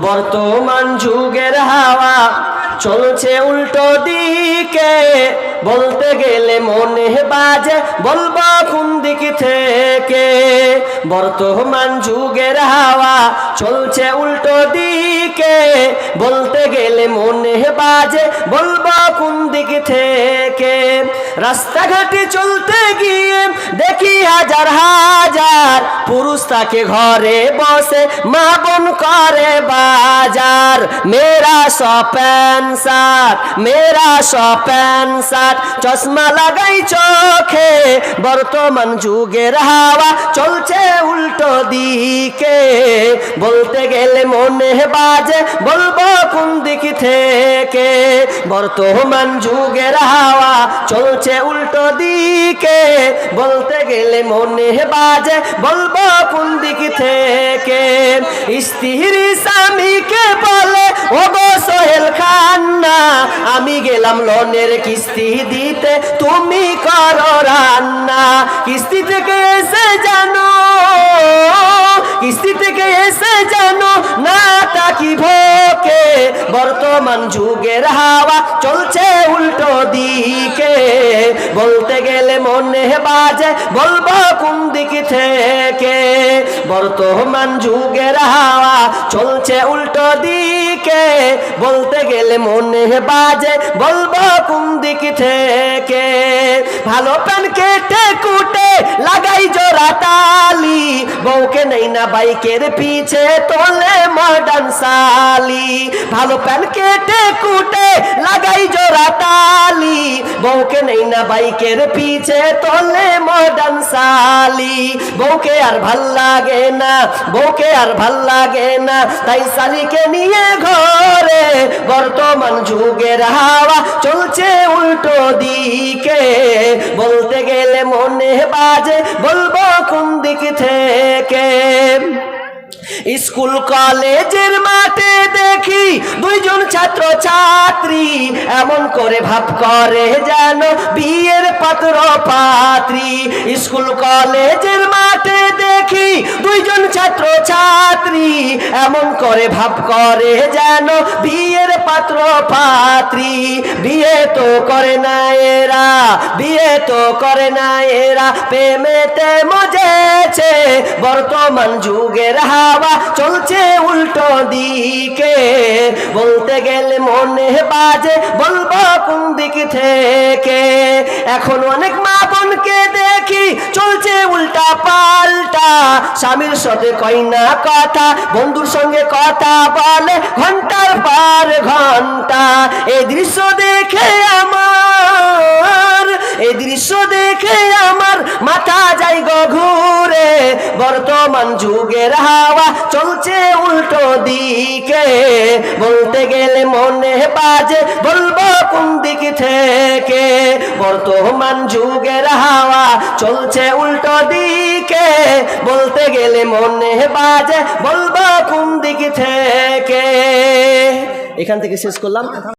বর্তমান যুগের হাওয়া চলছে উল্টো দিকে, বলতে গেলে মনে বাজে বলবো কোন দিক থেকে। বর্তমান যুগের হাওয়া চলছে উল্টো দিকে, বলতে গেলে মনে বাজে বলবো কোন দিক থেকে। রাস্তাঘাটে চলতে গিয়ে দেখি হাজার হাজার পুরুষ তাকে ঘরে বসে মা বোন করে বাজার। মেরা প্যান্ট শার্ট, মেরা প্যান্ট শার্ট, চশমা লাগাই চোখে, বর্তমান যুগের হাওয়া চলছে উল্টো দিকে, বলতে গেলে মনে বাজে বলবো কোন দিক থেকে। বর্তমান যুগের হাওয়া চলছে উল্টো দিকে, বলতে গেলে মনে বাজে বলবো কোন দিক থেকে। স্ত্রী স্বামীকে বলে ও গো সোহেল খান্না, আমি গেলাম লোনের কিস্তি দিতে, তুমি করো রান্না। কিস্তি থেকে এসে জানো, কিস্তি থেকে এসে জানো না তাকি ভোকে, বর্তমান যুগের হাওয়া চলছে উল্টো দিকে, বলতে গেলে মনে বাজে বলবো কোন দিক থেকে। বর্তমান যুগের হাওয়া চলছে উল্টো দিকে, বলতে গেলে মনে বাজে বলবো কোন দিক থেকে। ভালো প্যান কেটে কুটে লাগাই জোড়া তালি, বউকে নেই না বাইকের পিছে তোলে মডার্ন সালি। ভালো প্যান কেটে কুটে লাগাই জোড়া তালি, বউকে নেই না বাইকের পিছে তোলে মডার্ন সালি। বউকে আর ভাল লাগে না, বউকে আর ভাল লাগে না, তাই সালিকে নিয়ে ঘরে, বর্তমান যুগের হাওয়া চলছে উল্টো দিকে, বলতে গেলে মনে বাজে বলবো কোন দিক থেকে। স্কুল কলেজের মাঠে দেখি দুইজন ছাত্র ছাত্রী, এমন করে ভাব করে যেন বিয়ের পাত্র পাত্রী। স্কুল কলেজের মাঠে দেখি দুইজন ছাত্র ছাত্রী, এমন করে ভাব করে যেন বিয়ের পাত্র পাত্রী। বিয়ে তো করে না এরা, বিয়ে তো করে না এরা, প্রেমেতে মজেছে, বর্তমান যুগের হাওয়া চলছে উল্টো দিকে, বলতে গেলে মনে বাজে বলবো কোন দিক থেকে। এখন অনেক মা বোনকে দেখি চলছে উল্টা পাল্টা, স্বামীর সাথে কয় না কথা, বন্ধুর সঙ্গে কথা বলে ঘন্টার পর ঘন্টা। এই দৃশ্য দেখে আমার, এই দৃশ্য দেখে আমার মাথা যায় গো ঘুরে, বর্তমান যুগের হাওয়া চলছে উল্টো দিকে, বলতে গেলে মনে বাজে বলবো কোন দিক থেকে। বর্তমান যুগের হাওয়া চলছে উল্টো দিকে, বলতে গেলে মনে বাজে বলবো কোন দিক থেকে। এখান থেকে শেষ করলাম।